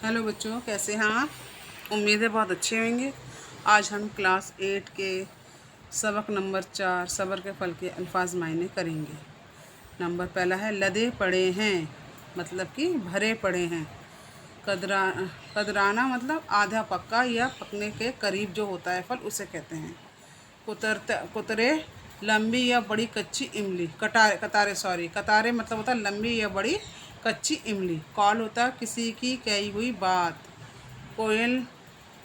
Hello बच्चों, कैसे हैं आप? उम्मीद है बहुत अच्छे होंगे। आज हम क्लास 8 के सबक नंबर 4 सब्र के फल के अल्फाज मायने करेंगे। नंबर पहला है लदे पड़े हैं, मतलब कि भरे पड़े हैं। कदरा कदराना मतलब आधा पक्का या पकने के करीब जो होता है फल, उसे कहते हैं। कुतरे लंबी या बड़ी कच्ची इमली। कतारे मतलब होता है लंबी या बड़ी कच्ची इमली। कॉल होता है किसी की कही हुई बात। कोयल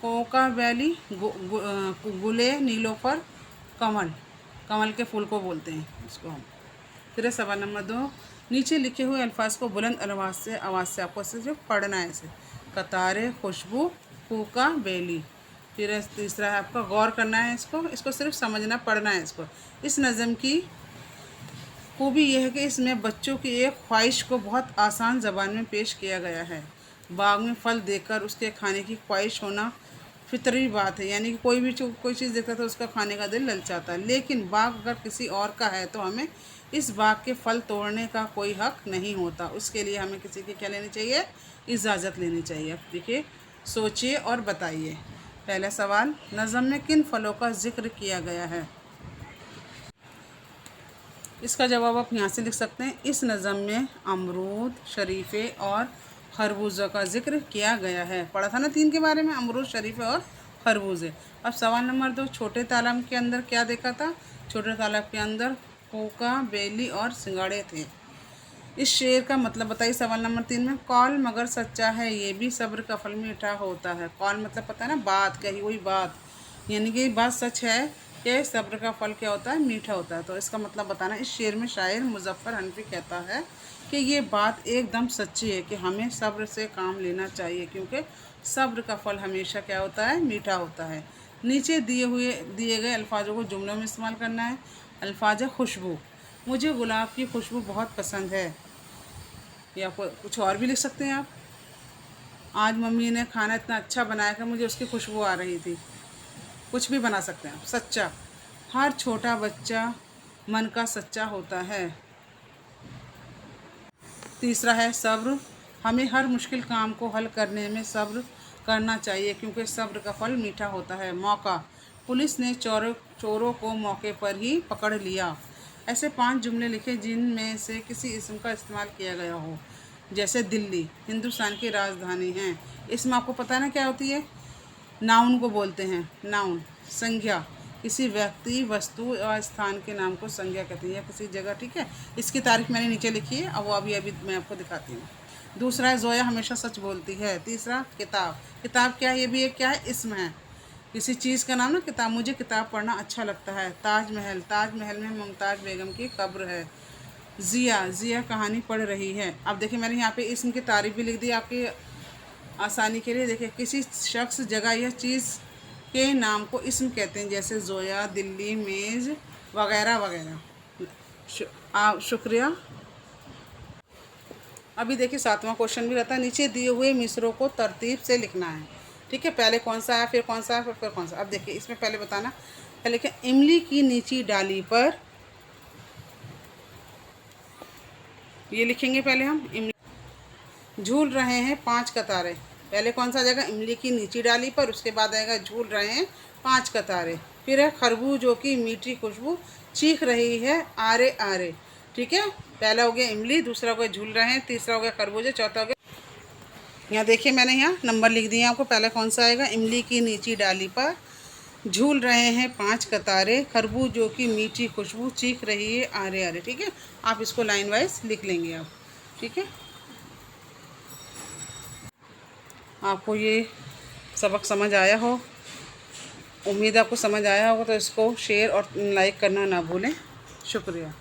कोका वैली गुले नीलोफर कमल। कमल के फूल को बोलते हैं इसको हम। फिर सवाल नंबर 2, नीचे लिखे हुए अल्फाज को बुलंद आवाज़ से आपको सिर्फ पढ़ना है इसे। कतारे, खुशबू, कूका, बेली। फिर तीसरा है आपका गौर करना है इसको सिर्फ समझना, पढ़ना है इसको। इस नज़म की खूबी यह है कि इसमें बच्चों की एक ख्वाहिश को बहुत आसान ज़बान में पेश किया गया है। बाग में फल देखकर उसके खाने की ख्वाहिश होना फितरी बात है, यानी कि कोई चीज़ देखता है तो उसका खाने का दिल ललचाता है। लेकिन बाग अगर किसी और का है तो हमें इस बाग के फल तोड़ने का कोई हक नहीं होता। उसके लिए हमें किसी की क्या लेनी चाहिए? इजाज़त लेनी चाहिए। अब देखिए, सोचिए और बताइए। पहला सवाल, नज़म में किन फलों का जिक्र किया गया है? इसका जवाब आप यहाँ से लिख सकते हैं। इस नज़म में अमरूद, शरीफे और खरबूजा का जिक्र किया गया है। पढ़ा था ना 3 के बारे में, अमरूद, शरीफे और खरबूजे। अब सवाल नंबर 2, छोटे तालाब के अंदर क्या देखा था? छोटे तालाब के अंदर कोका, बेली और सिंगाड़े थे। इस शेर का मतलब बताइए। सवाल नंबर 3 में कौल मगर सच्चा है, ये भी सब्र का फल मीठा होता है। कौल मतलब पता है ना, बात, कही हुई बात, यानी कि बात सच है कि सब्र का फल क्या होता है? मीठा होता है। तो इसका मतलब बताना। इस शेर में शायर मुज़फ़्फ़र हनफी कहता है कि ये बात एकदम सच्ची है कि हमें सब्र से काम लेना चाहिए, क्योंकि सब्र का फल हमेशा क्या होता है? मीठा होता है। नीचे दिए गए अल्फाजों को जुमलों में इस्तेमाल करना है। अल्फाज है खुशबू, मुझे गुलाब की खुशबू बहुत पसंद है। या कुछ और भी लिख सकते हैं आप। आज मम्मी ने खाना इतना अच्छा बनाया कि मुझे उसकी खुशबू आ रही थी। कुछ भी बना सकते हैं आप। सच्चा, हर छोटा बच्चा मन का सच्चा होता है। तीसरा है सब्र, हमें हर मुश्किल काम को हल करने में सब्र करना चाहिए, क्योंकि सब्र का फल मीठा होता है। मौका, पुलिस ने चोरों को मौके पर ही पकड़ लिया। ऐसे 5 जुमले लिखे जिनमें से किसी इसम का इस्तेमाल किया गया हो। जैसे दिल्ली हिंदुस्तान की राजधानी है। इसमें आपको पता है ना क्या होती है? नाउन को बोलते हैं। नाउन संज्ञा, किसी व्यक्ति, वस्तु या स्थान के नाम को संज्ञा कहते हैं, या किसी जगह। ठीक है, इसकी तारीख मैंने नीचे लिखी है, अब वो अभी मैं आपको दिखाती हूँ। दूसरा है जोया हमेशा सच बोलती है। तीसरा किताब, किताब क्या है? ये भी एक क्या है? इसम है, किसी चीज़ का नाम ना। किताब, मुझे किताब पढ़ना अच्छा लगता है। ताजमहल, ताजमहल में मुमताज़ बेगम की कब्र है। ज़िया कहानी पढ़ रही है। अब देखिए, मैंने यहाँ पे इसम की तारीफ भी लिख दी आपकी आसानी के लिए। देखिए, किसी शख्स, जगह या चीज़ के नाम को इसम कहते हैं, जैसे जोया, दिल्ली, मेज़ वगैरह वगैरह। शुक्रिया। अभी देखिए 7वां क्वेश्चन भी रहता है। नीचे दिए हुए मिसरों को तरतीब से लिखना है। ठीक है, पहले कौन सा है, फिर कौन सा है, फिर कौन सा। अब देखिए, इसमें पहले बताना। पहले क्या, इमली की नीची डाली पर, ये लिखेंगे पहले हम। इमली झूल रहे हैं 5 कतारे। पहले कौन सा आ जाएगा? इमली की नीची डाली पर, उसके बाद आएगा झूल रहे हैं 5 कतारे। फिर है खरबूजों की मीठी खुशबू चीख रही है आरे आरे। ठीक है, पहला हो गया इमली, दूसरा हो गया झूल रहे हैं, तीसरा हो गया खरबूजे, चौथा हो गया। यहाँ देखिए, मैंने यहाँ नंबर लिख दिए आपको। पहले कौन सा आएगा? इमली की नीची डाली पर, झूल रहे हैं 5 कतारे, खरबूजों की मीठी खुशबू चीख रही है आरे आरे। ठीक है, आप इसको लाइन वाइज लिख लेंगे आप। ठीक है, आपको ये सबक समझ आया हो, उम्मीद आपको समझ आया होगा। तो इसको शेयर और लाइक करना ना भूलें। शुक्रिया।